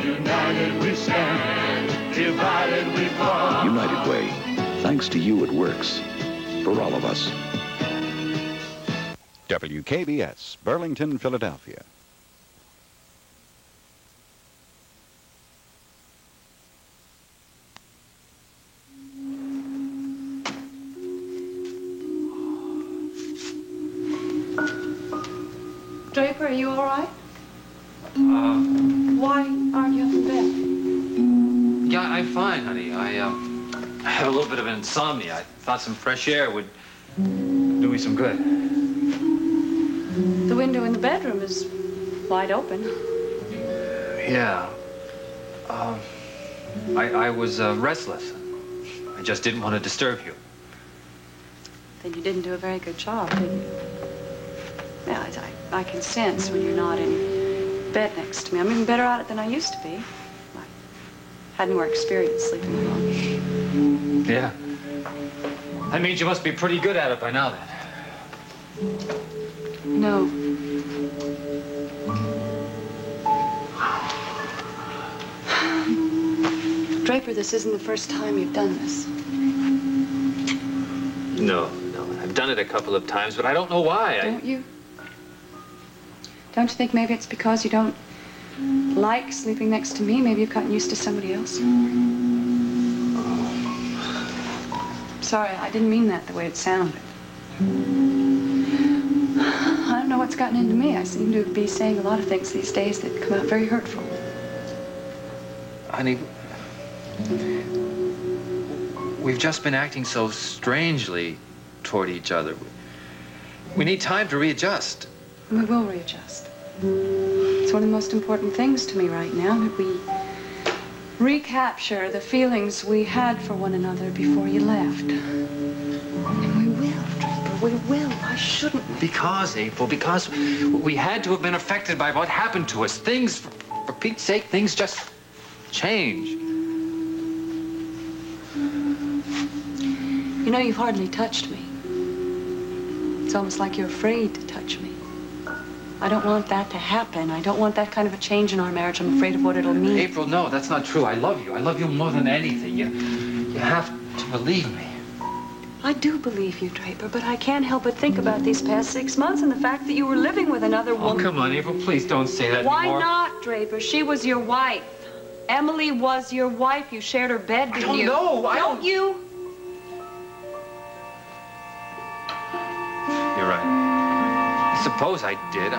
United we stand, divided we fall. United Way. Thanks to you, it works. For all of us. WKBS, Burlington, Philadelphia. Draper, are you all right? Why aren't you up in bed? Yeah, I'm fine, honey. I have a little bit of insomnia. I thought some fresh air would do me some good. The window in the bedroom is wide open. Yeah. I was restless. I just didn't want to disturb you. Then you didn't do a very good job, did you? Yeah, I can sense when you're not in bed next to me. I'm even better at it than I used to be. I had more experience sleeping alone. Yeah. That means you must be pretty good at it by now, then. No. Draper, this isn't the first time you've done this. No. I've done it a couple of times, but I don't know why. Don't you? Don't you think maybe it's because you don't like sleeping next to me? Maybe you've gotten used to somebody else? Sorry, I didn't mean that the way it sounded. I don't know what's gotten into me. I seem to be saying a lot of things these days that come out very hurtful. Honey, we've just been acting so strangely toward each other. We need time to readjust. And we will readjust. It's one of the most important things to me right now, that we recapture the feelings we had for one another before you left. And we will, Draper, we will. Why shouldn't we? Because, April, because we had to have been affected by what happened to us. Things, for Pete's sake, things just change. You know, you've hardly touched me. It's almost like you're afraid to touch me. I don't want that to happen. I don't want that kind of a change in our marriage. I'm afraid of what it'll mean. April, no, that's not true. I love you. I love you more than anything. You have to believe me. I do believe you, Draper, but I can't help but think about these past 6 months and the fact that you were living with another woman. Oh, come on, April, please don't say that anymore. Why not, Draper? She was your wife. Emily was your wife. You shared her bed, didn't you? No, I don't. Don't you? You're right. I suppose I did.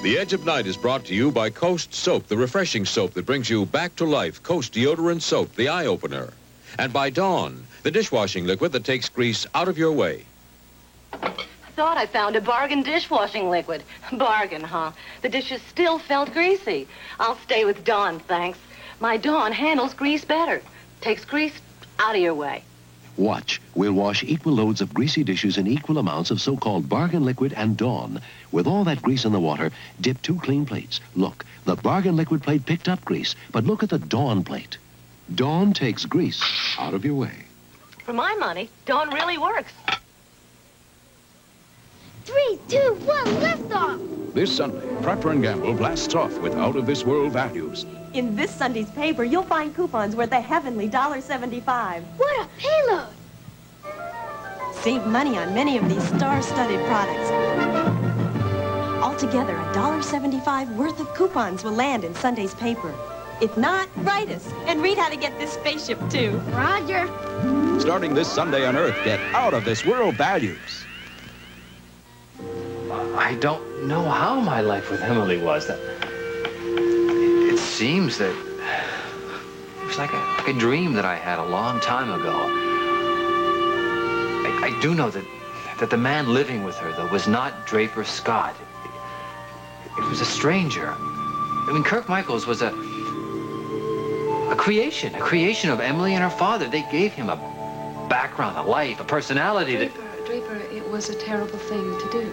The Edge of Night is brought to you by Coast Soap, the refreshing soap that brings you back to life. Coast Deodorant Soap, the eye-opener. And by Dawn, the dishwashing liquid that takes grease out of your way. I thought I found a bargain dishwashing liquid. Bargain, huh? The dishes still felt greasy. I'll stay with Dawn, thanks. My Dawn handles grease better. Takes grease out of your way. Watch. We'll wash equal loads of greasy dishes in equal amounts of so-called Bargain Liquid and Dawn. With all that grease in the water, dip 2 clean plates. Look, the Bargain Liquid plate picked up grease, but look at the Dawn plate. Dawn takes grease out of your way. For my money, Dawn really works. 3, 2, 1, lift off! This Sunday, Procter & Gamble blasts off with out-of-this-world values. In this Sunday's paper, you'll find coupons worth a heavenly $1.75. What a payload! Save money on many of these star-studded products. Altogether, $1.75 worth of coupons will land in Sunday's paper. If not, write us and read how to get this spaceship, too. Roger. Starting this Sunday on Earth, get out-of-this-world values. I don't know how my life with Emily was. It seems that it was like a dream that I had a long time ago. I do know that that the man living with her, though, was not Draper Scott. It was a stranger. I mean, Kirk Michaels was a creation of Emily and her father. They gave him a background, a life, a personality that... Draper, it was a terrible thing to do.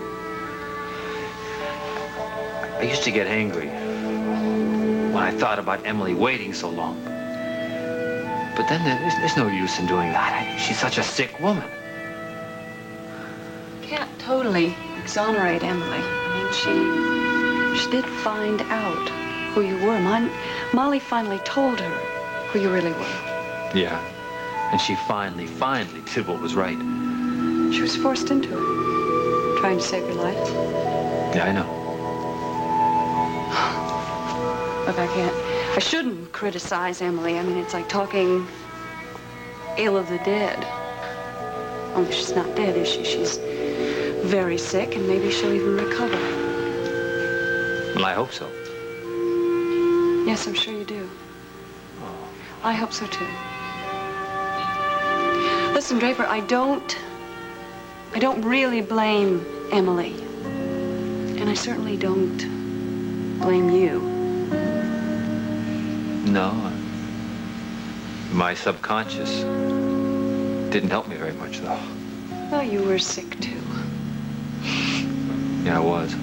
I used to get angry when I thought about Emily waiting so long. But then there's no use in doing that. She's such a sick woman. Can't totally exonerate Emily. I mean, she did find out who you were. Molly finally told her who you really were. Yeah. And she finally did what was right. She was forced into it, trying to save your life. Yeah, I know. Look, I shouldn't criticize Emily. I mean, it's like talking ill of the dead. Only she's not dead, is she? She's very sick, and maybe she'll even recover. Well, I hope so. Yes, I'm sure you do. I hope so, too. Listen, Draper, I don't really blame Emily. And I certainly don't blame you. No. My subconscious didn't help me very much, though. Well, you were sick, too. Yeah, I was.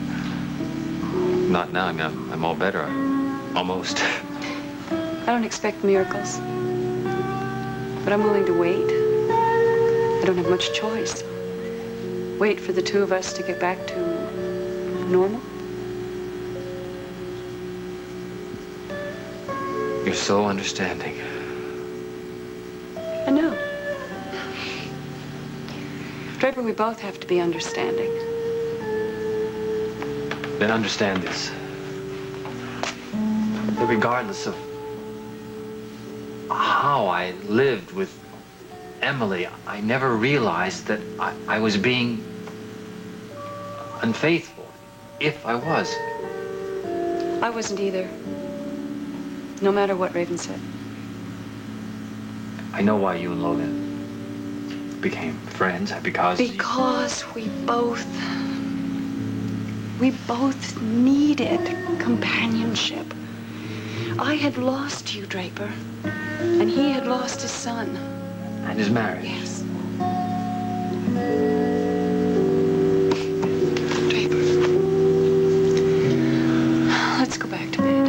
Not now. I mean, I'm all better. Almost. I don't expect miracles. But I'm willing to wait. I don't have much choice. Wait for the two of us to get back to normal. You're so understanding. I know. Draper, we both have to be understanding. Then understand this. That regardless of how I lived with Emily, I never realized that I was being unfaithful, if I was. I wasn't either. No matter what Raven said. I know why you and Logan became friends, because we both needed companionship. I had lost you, Draper, and he had lost his son. And his marriage. Yes. Draper, let's go back to bed.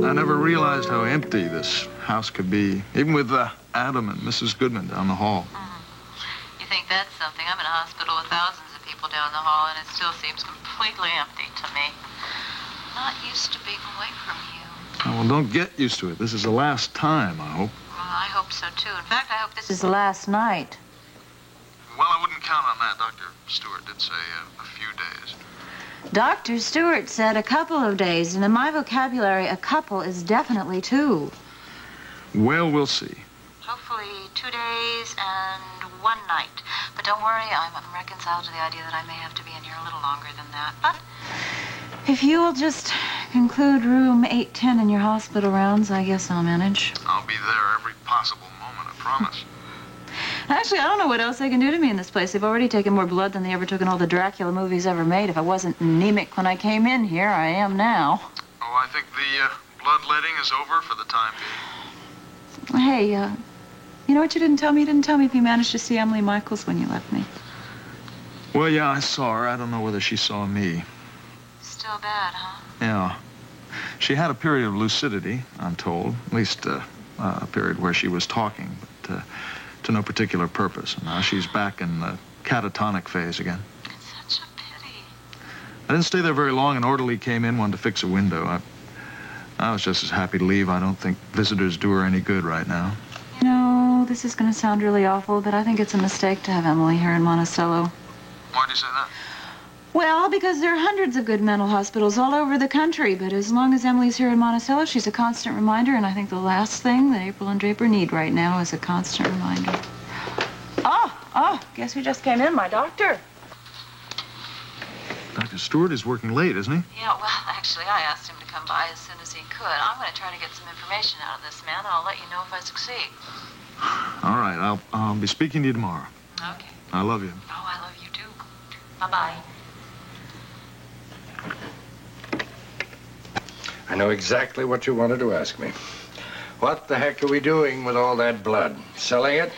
I never realized how empty this house could be, even with Adam and Mrs. Goodman down the hall. You think that's something? I'm in a hospital with thousands of people down the hall, and it still seems completely empty to me. Not used to being away from you. Oh, well, don't get used to it. This is the last time, I hope. Well, I hope so, too. In fact, I hope this is the last night. Well, I wouldn't count on that. Dr. Stewart did say a few days. Dr. Stewart said a couple of days, and in my vocabulary, a couple is definitely 2. Well, we'll see. Hopefully 2 days and 1 night. But don't worry, I'm reconciled to the idea that I may have to be in here a little longer than that. But if you will just conclude room 810 in your hospital rounds, I guess I'll manage. I'll be there every possible moment, I promise. Actually, I don't know what else they can do to me in this place. They've already taken more blood than they ever took in all the Dracula movies ever made. If I wasn't anemic when I came in here, I am now. Oh, I think the bloodletting is over for the time being. Hey, you know what you didn't tell me? You didn't tell me if you managed to see Emily Michaels when you left me. Well, yeah, I saw her. I don't know whether she saw me. Still bad, huh? Yeah. She had a period of lucidity, I'm told. At least a period where she was talking, but to no particular purpose. And now she's back in the catatonic phase again. It's such a pity. I didn't stay there very long. An orderly came in, wanted to fix a window. I was just as happy to leave. I don't think visitors do her any good right now. You know, this is going to sound really awful, but I think it's a mistake to have Emily here in Monticello. Why do you say that? Well, because there are hundreds of good mental hospitals all over the country, but as long as Emily's here in Monticello, she's a constant reminder, and I think the last thing that April and Draper need right now is a constant reminder. Oh, guess who just came in? My doctor. Dr. Dr. Stewart is working late, isn't he? Yeah, well, actually, I asked him to come by as soon as he could. I'm going to try to get some information out of this man, and I'll let you know if I succeed. All right, I'll be speaking to you tomorrow. Okay. I love you. Oh, I love you, too. Bye-bye. I know exactly what you wanted to ask me. What the heck are we doing with all that blood? Selling it?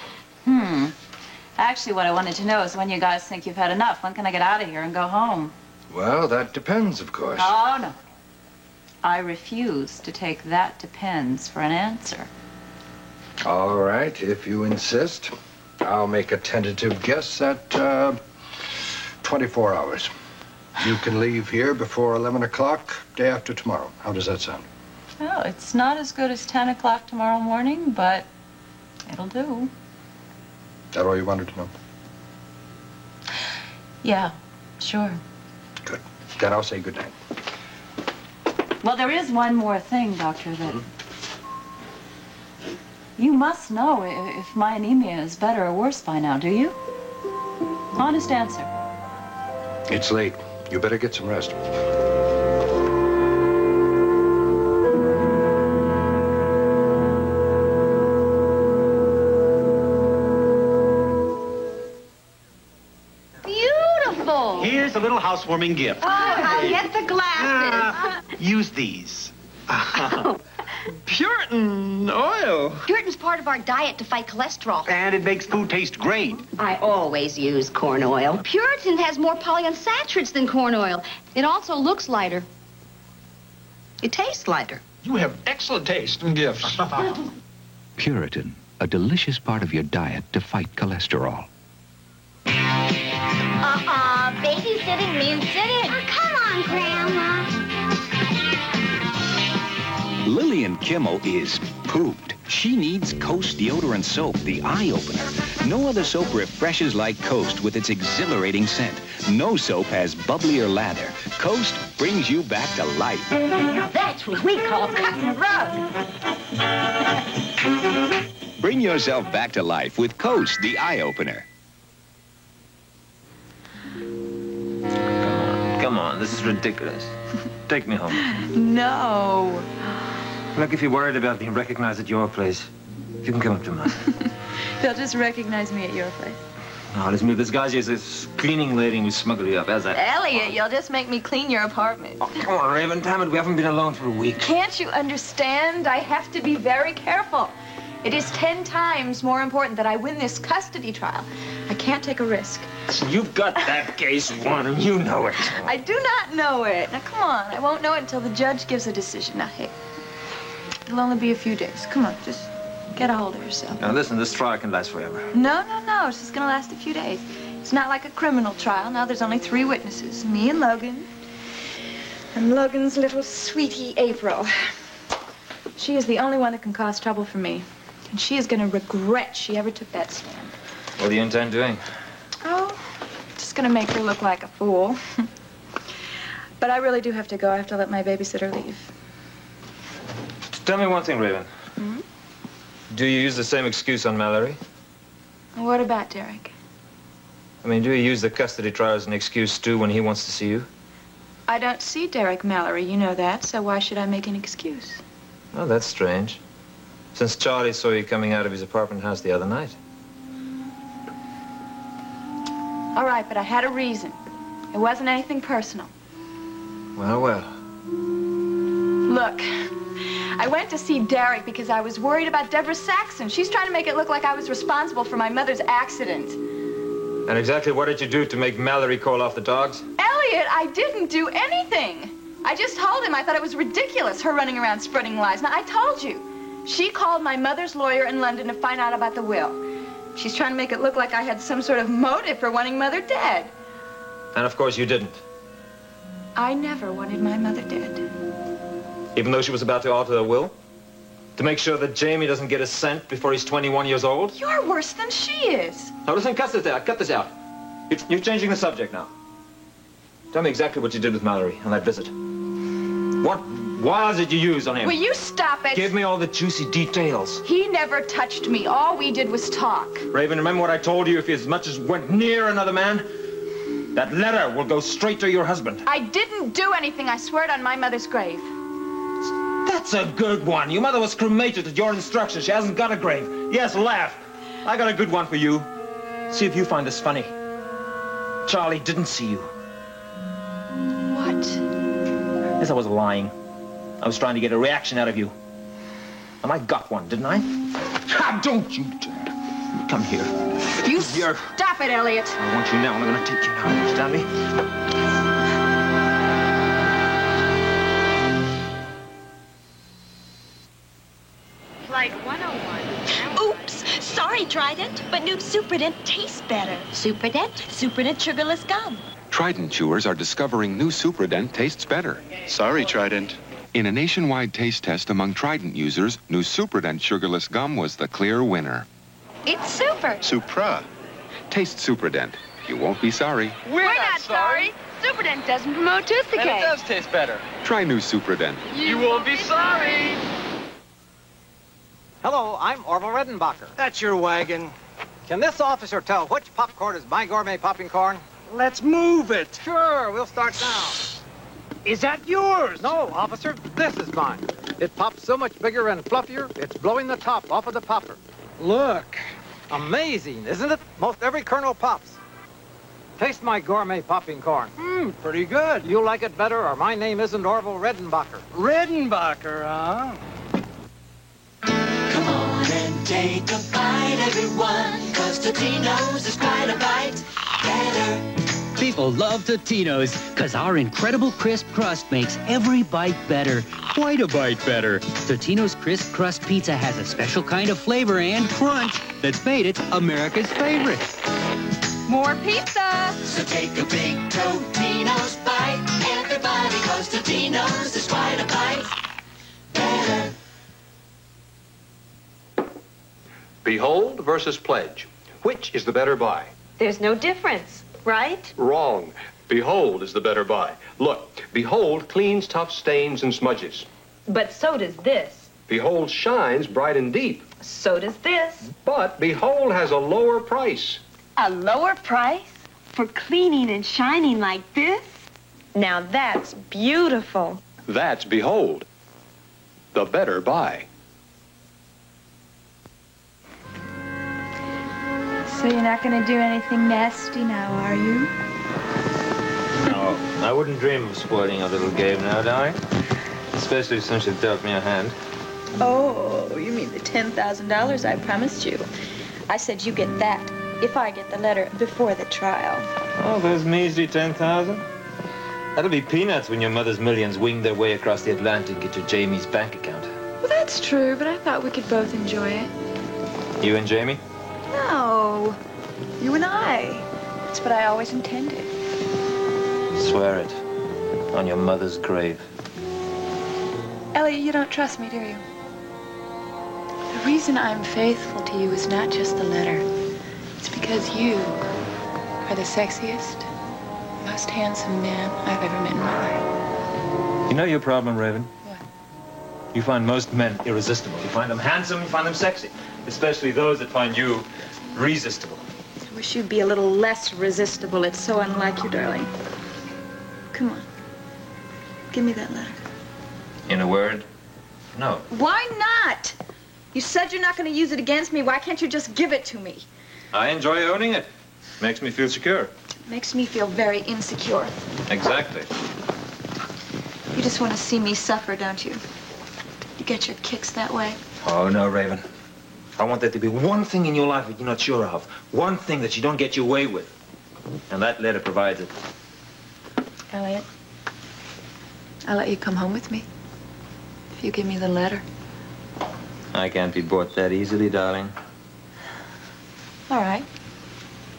Actually, what I wanted to know is when you guys think you've had enough. When can I get out of here and go home? Well, that depends, of course. Oh, no. I refuse to take that depends for an answer. All right, if you insist. I'll make a tentative guess at 24 hours. You can leave here before 11 o'clock, day after tomorrow. How does that sound? Well, it's not as good as 10 o'clock tomorrow morning, but it'll do. Is that all you wanted to know? Yeah, sure. Good. Then I'll say good night. Well, there is one more thing, Doctor, that you must know if my anemia is better or worse by now, do you? Honest answer. It's late. You better get some rest. Beautiful. Here's a little housewarming gift. Oh, I'll get the glasses. Use these. Puritan oil. Puritan's part of our diet to fight cholesterol. And it makes food taste great. I always use corn oil. Puritan has more polyunsaturates than corn oil. It also looks lighter. It tastes lighter. You have excellent taste in gifts. Puritan, a delicious part of your diet to fight cholesterol. Babysitting means sitting. Oh, come on, Grandma. Lillian Kimmel is pooped. She needs Coast deodorant soap, the eye opener. No other soap refreshes like Coast with its exhilarating scent. No soap has bubblier lather. Coast brings you back to life. That's what we call cutting a rug. Bring yourself back to life with Coast, the eye opener. Come on, this is ridiculous. Take me home. No. Look, if you're worried about being recognized at your place, you can come up to mine. They'll just recognize me at your place. No, listen, this guy's just this cleaning lady and we smuggle you up. How's that? Elliot, you'll just make me clean your apartment. Oh, come on, Raven. Damn it, we haven't been alone for a week. Can't you understand? I have to be very careful. It is 10 times more important that I win this custody trial. I can't take a risk. So you've got that case won, and you know it. I do not know it. Now, come on. I won't know it until the judge gives a decision. Now, hey, it'll only be a few days. Come on, just get a hold of yourself. Now, listen, this trial can last forever. No. It's just going to last a few days. It's not like a criminal trial. Now, there's only 3 witnesses, me and Logan, and Logan's little sweetie, April. She is the only one that can cause trouble for me. And she is going to regret she ever took that stand. What do you intend doing? Oh, just going to make her look like a fool. But I really do have to go. I have to let my babysitter leave. Tell me one thing, Raven. Hmm? Do you use the same excuse on Mallory? What about Derek? I mean, do you use the custody trial as an excuse, too, when he wants to see you? I don't see Derek Mallory. You know that. So why should I make an excuse? Oh, that's strange. Since Charlie saw you coming out of his apartment house the other night. All right, but I had a reason. It wasn't anything personal. Well. Look, I went to see Derek because I was worried about Deborah Saxon. She's trying to make it look like I was responsible for my mother's accident. And exactly what did you do to make Mallory call off the dogs? Elliot, I didn't do anything. I just told him I thought it was ridiculous, her running around spreading lies. Now, I told you. She called my mother's lawyer in London to find out about the will. She's trying to make it look like I had some sort of motive for wanting Mother dead. And of course you didn't. I never wanted my mother dead. Even though she was about to alter the will? To make sure that Jamie doesn't get a cent before he's 21 years old? You're worse than she is. Now listen, cut this out. Cut this out. You're changing the subject now. Tell me exactly what you did with Mallory on that visit. What was it you used on him? Will you stop it? Give me all the juicy details. He never touched me. All we did was talk. Raven, remember what I told you? If he as much as went near another man, That letter will go straight to your husband. I didn't do anything, I swear it on my mother's grave. That's a good one. Your mother was cremated at your instructions. She hasn't got a grave. Yes, laugh. I got a good one for you. See if you find this funny. Charlie didn't see you. What? Yes, I was lying. I was trying to get a reaction out of you. And I got one, didn't I? Ah, don't you dare. Come here. You stop it, Elliot. I want you now, and I'm going to take you now. Understand me? Flight 101. Oops. Sorry, Trident, but new Superdent tastes better. Superdent? Superdent sugarless gum. Trident chewers are discovering new Superdent tastes better. Sorry, Trident. In a nationwide taste test among Trident users, new Superdent sugarless gum was the clear winner. It's super. Supra. Taste Superdent. You won't be sorry. We're not sorry. Superdent doesn't promote tooth decay. And it does taste better. Try new Superdent. You won't be sorry. Hello, I'm Orville Redenbacher. That's your wagon. Can this officer tell which popcorn is my gourmet popping corn? Let's move it. Sure, we'll start now. Is that yours? No, officer, this is mine. It pops so much bigger and fluffier, it's blowing the top off of the popper. Look. Amazing, isn't it? Most every kernel pops. Taste my gourmet popping corn. Pretty good. You'll like it better, or my name isn't Orville Redenbacher. Redenbacher, huh? Come on and take a bite, everyone, 'cause Totino's is quite a bite better. People love Totino's because our incredible crisp crust makes every bite better. Quite a bite better. Totino's crisp crust pizza has a special kind of flavor and crunch that's made it America's favorite. More pizza. So take a big Totino's bite, everybody, 'cause Totino's is quite a bite better. Behold versus Pledge. Which is the better buy? There's no difference, right? Wrong. Behold is the better buy. Look, Behold cleans tough stains and smudges. But so does this. Behold shines bright and deep. So does this. But Behold has a lower price. A lower price? For cleaning and shining like this? Now that's beautiful. That's Behold. The better buy. So you're not going to do anything nasty now, are you? No, I wouldn't dream of spoiling your little game now, darling. Especially since you've dealt me a hand. Oh, you mean the $10,000 I promised you. I said you get that if I get the letter before the trial. Oh, those measly 10,000? That'll be peanuts when your mother's millions wing their way across the Atlantic into Jamie's bank account. Well, that's true, but I thought we could both enjoy it. You and Jamie? No, you and I. That's what I always intended. Swear it. On your mother's grave. Elliot, you don't trust me, do you? The reason I'm faithful to you is not just the letter. It's because you are the sexiest, most handsome man I've ever met in my life. You know your problem, Raven? What? You find most men irresistible. You find them handsome, you find them sexy. Especially those that find you resistible. I wish you'd be a little less resistible. It's so unlike you, darling. Come on. Give me that letter. In a word, no. Why not? You said you're not going to use it against me. Why can't you just give it to me? I enjoy owning it. Makes me feel secure. It makes me feel very insecure. Exactly. You just want to see me suffer, don't you? You get your kicks that way. Oh, no, Raven. I want there to be one thing in your life that you're not sure of. One thing that you don't get your way with. And that letter provides it. Elliot, I'll let you come home with me if you give me the letter. I can't be bought that easily, darling. All right.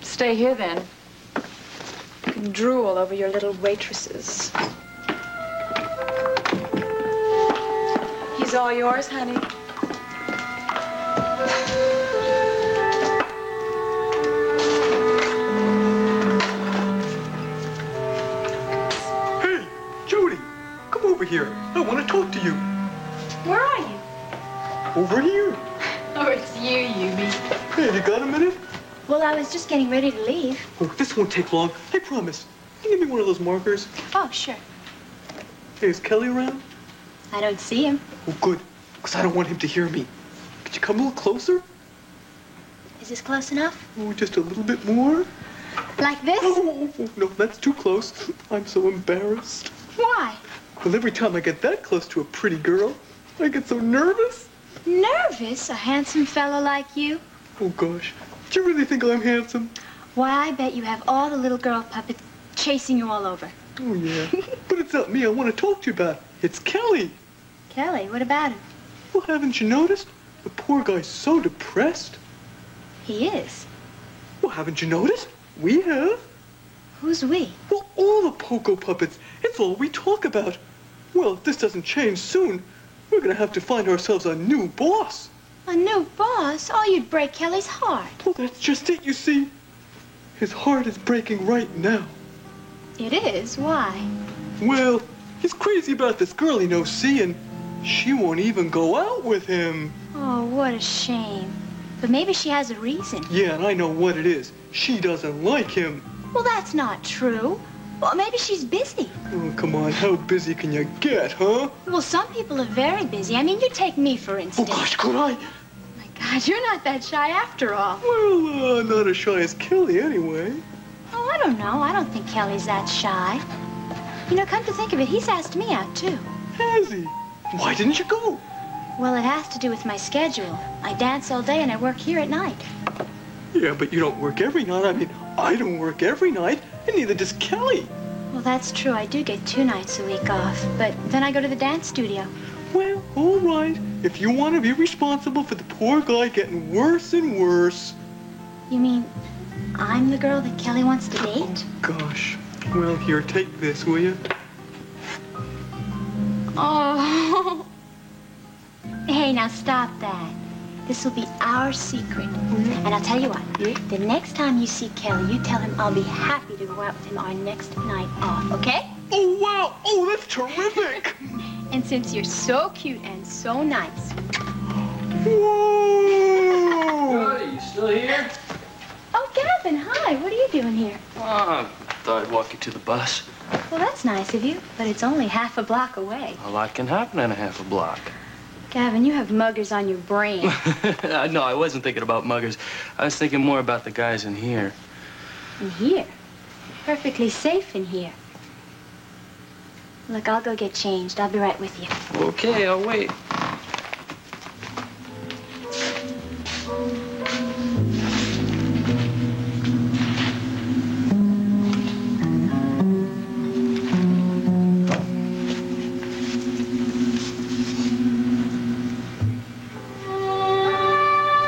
Stay here, then. You can drool over your little waitresses. He's all yours, honey. Hey, Jody, come over here. I want to talk to you. Where are you? Over here. Oh, it's you, Yubi. Hey, you got a minute? Well, I was just getting ready to leave. Oh, this won't take long. Hey, promise. Can you give me one of those markers? Oh, sure. Hey, is Kelly around? I don't see him. Oh, good. Because I don't want him to hear me. Could you come a little closer? Is this close enough? Oh, just a little bit more? Like this? Oh, no, that's too close. I'm so embarrassed. Why? Well, every time I get that close to a pretty girl, I get so nervous. Nervous? A handsome fellow like you? Oh, gosh. Do you really think I'm handsome? Why, I bet you have all the little girl puppets chasing you all over. Oh, yeah. But it's not me I want to talk to you about. It's Kelly. Kelly, what about him? Well, haven't you noticed? The poor guy's so depressed. He is. Well, haven't you noticed? We have. Who's we? Well, all the Poco puppets. It's all we talk about. Well, if this doesn't change soon, we're going to have to find ourselves a new boss. A new boss? Oh, you'd break Kelly's heart. Well, that's just it, you see. His heart is breaking right now. It is? Why? Well, he's crazy about this girl he knows, see, and she won't even go out with him. Oh, what a shame. But maybe she has a reason. Yeah, and I know what it is. She doesn't like him. Well, that's not true. Well, maybe she's busy. Oh, come on. How busy can you get, huh? Well, some people are very busy. I mean, you take me, for instance. Oh, gosh, could I? My God, you're not that shy after all. Well, not as shy as Kelly, anyway. Oh, I don't know. I don't think Kelly's that shy. You know, come to think of it, he's asked me out, too. Has he? Why didn't you go? Well, it has to do with my schedule. I dance all day and I work here at night. Yeah, but you don't work every night. I mean, I don't work every night, and neither does Kelly. Well, that's true. I do get 2 nights a week off, but then I go to the dance studio. Well, all right. If you want to be responsible for the poor guy getting worse and worse. You mean I'm the girl that Kelly wants to date? Oh, gosh. Well, here, take this, will you? Oh. Hey, now stop that. This will be our secret. And I'll tell you what, the next time you see Kelly, you tell him I'll be happy to go out with him our next night off, okay? Oh, wow. Oh, that's terrific. And since you're so cute and so nice. Whoa! Are you still here? Oh, Gavin, hi. What are you doing here? Oh, thought I'd walk you to the bus. Well, that's nice of you, but it's only half a block away. A lot can happen in a half a block. Gavin, you have muggers on your brain. No, I wasn't thinking about muggers. I was thinking more about the guys in here. In here? Perfectly safe in here. Look, I'll go get changed. I'll be right with you. Okay, I'll wait.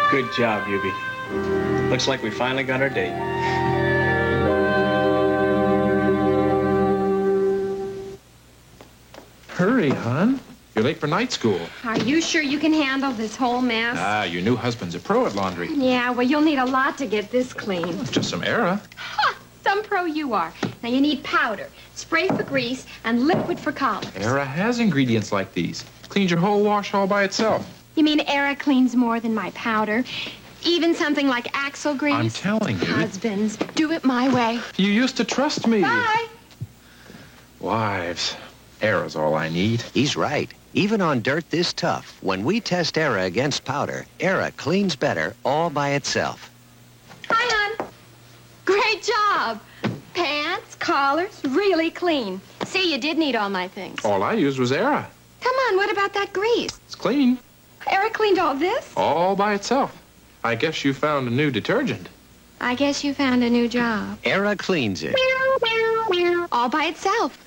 Good job, Yubi. Looks like we finally got our date. Hurry, hon. You're late for night school. Are you sure you can handle this whole mess? Ah, your new husband's a pro at laundry. Yeah, well, you'll need a lot to get this clean. Just some Era. Ha! Some pro you are. Now, you need powder, spray for grease, and liquid for collars. Era has ingredients like these. Cleans your whole wash all by itself. You mean Era cleans more than my powder? Even something like Axle grease? I'm telling you. Husbands, do it my way. You used to trust me. Bye. Wives. Era's all I need. He's right. Even on dirt this tough, when we test Era against powder, Era cleans better all by itself. Hi, hon. Great job. Pants, collars, really clean. See, you did need all my things. All I used was Era. Come on, what about that grease? It's clean. Era cleaned all this? All by itself. I guess you found a new detergent. I guess you found a new job. Era cleans it. All by itself.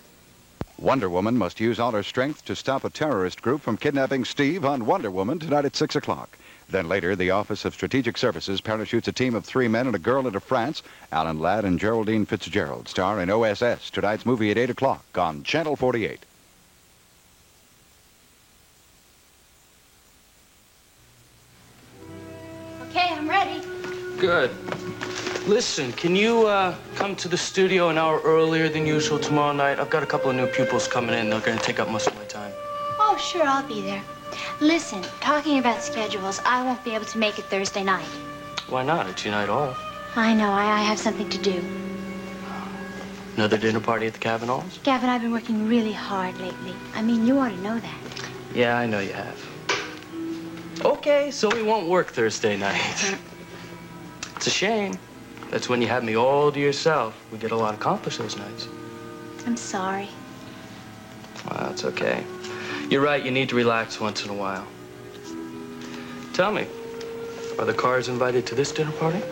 Wonder Woman must use all her strength to stop a terrorist group from kidnapping Steve on Wonder Woman tonight at 6 o'clock. Then later, the Office of Strategic Services parachutes a team of 3 men and a girl into France. Alan Ladd and Geraldine Fitzgerald star in OSS. Tonight's movie at 8 o'clock on Channel 48. Okay, I'm ready. Good. Listen, can you come to the studio an hour earlier than usual tomorrow night? I've got a couple of new pupils coming in. They're going to take up most of my time. Oh, sure, I'll be there. Listen, talking about schedules, I won't be able to make it Thursday night. Why not? It's your night off. I know, I have something to do. Another dinner party at the Kavanaughs? Gavin, I've been working really hard lately. I mean, you ought to know that. Yeah, I know you have. Okay, so we won't work Thursday night. It's a shame. That's when you have me all to yourself. We get a lot accomplished those nights. I'm sorry. Well, that's okay. You're right, you need to relax once in a while. Tell me, are the Carrs invited to this dinner party?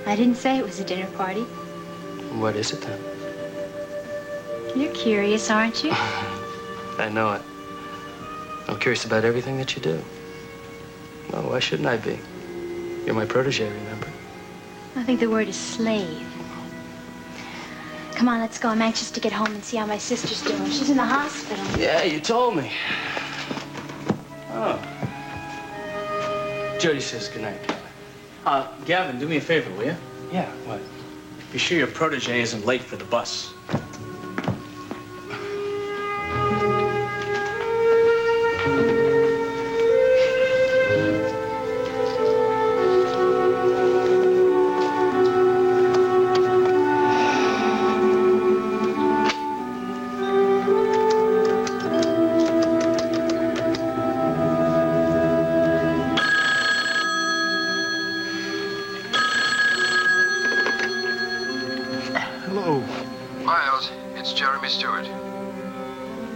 I didn't say it was a dinner party. What is it then? You're curious, aren't you? I know it. I'm curious about everything that you do. Well, why shouldn't I be? You're my protege, remember? I think the word is slave. Come on, let's go. I'm anxious to get home and see how my sister's doing. She's in the hospital. Yeah, you told me. Oh. Jody says goodnight, Gavin. Gavin, do me a favor, will you? Yeah, what? Be sure your protege isn't late for the bus.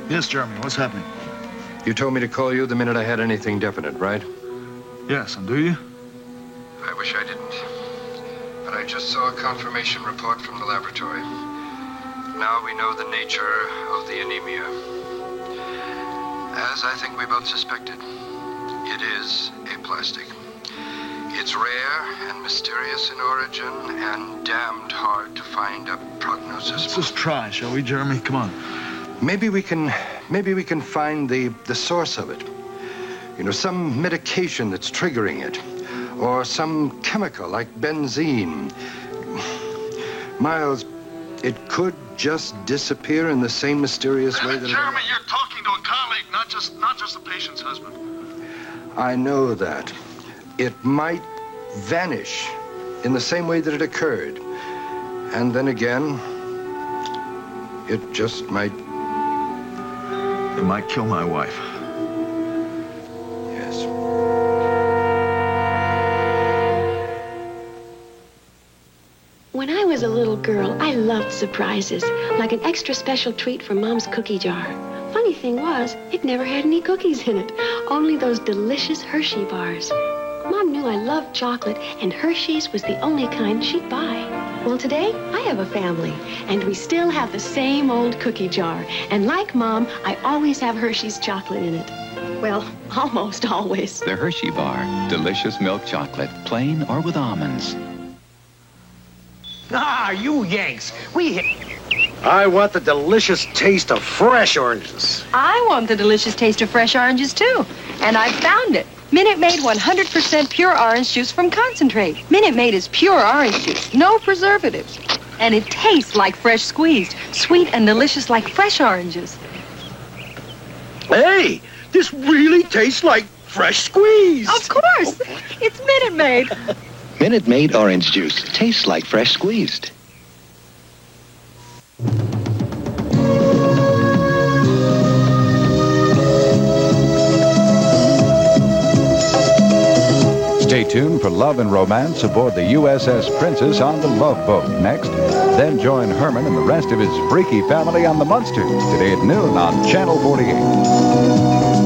Yes, Jeremy, what's happening? You told me to call you the minute I had anything definite, right? Yes, and do you? I wish I didn't. But I just saw a confirmation report from the laboratory. Now we know the nature of the anemia. As I think we both suspected, it is aplastic. It's rare and mysterious in origin and damned hard to find a prognosis. Let's just try, shall we, Jeremy? Come on. Maybe we can find the source of it. You know, some medication that's triggering it. Or some chemical like benzene. Miles, it could just disappear in the same mysterious way that Jeremy, you're talking to a colleague, not just the patient's husband. I know that. It might vanish in the same way that it occurred. And then again, it just might... It might kill my wife. Yes. When I was a little girl, I loved surprises, like an extra special treat from Mom's cookie jar. Funny thing was, it never had any cookies in it, only those delicious Hershey bars. Mom knew I loved chocolate, and Hershey's was the only kind she'd buy. Well, today, I have a family, and we still have the same old cookie jar. And like Mom, I always have Hershey's chocolate in it. Well, almost always. The Hershey Bar. Delicious milk chocolate, plain or with almonds. Ah, you Yanks. I want the delicious taste of fresh oranges. I want the delicious taste of fresh oranges, too. And I found it. Minute Maid 100% pure orange juice from concentrate. Minute Maid is pure orange juice, no preservatives. And it tastes like fresh squeezed, sweet and delicious like fresh oranges. Hey, this really tastes like fresh squeezed. Of course. It's Minute Maid. Minute Maid orange juice tastes like fresh squeezed. Stay tuned for love and romance aboard the USS Princess on the Love Boat. Next, then join Herman and the rest of his freaky family on the Munsters today at noon on Channel 48.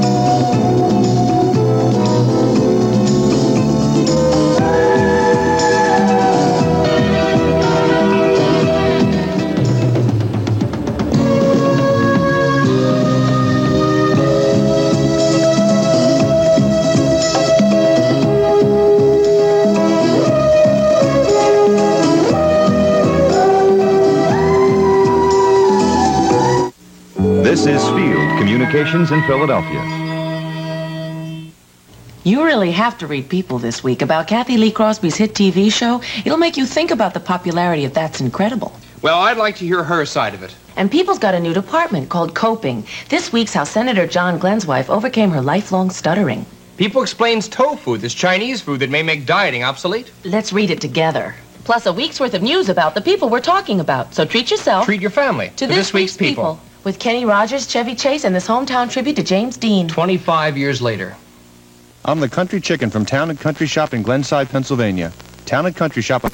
This is Field Communications in Philadelphia. You really have to read People this week about Kathy Lee Crosby's hit TV show. It'll make you think about the popularity of That's Incredible. Well, I'd like to hear her side of it. And People's got a new department called Coping. This week's how Senator John Glenn's wife overcame her lifelong stuttering. People explains tofu, this Chinese food that may make dieting obsolete. Let's read it together. plus a week's worth of news about the people we're talking about. So treat yourself. Treat your family to this week's people. With Kenny Rogers, Chevy Chase, and this hometown tribute to James Dean. 25 years later. I'm the Country Chicken from Town and Country Shop in Glenside, Pennsylvania. Town and Country Shop.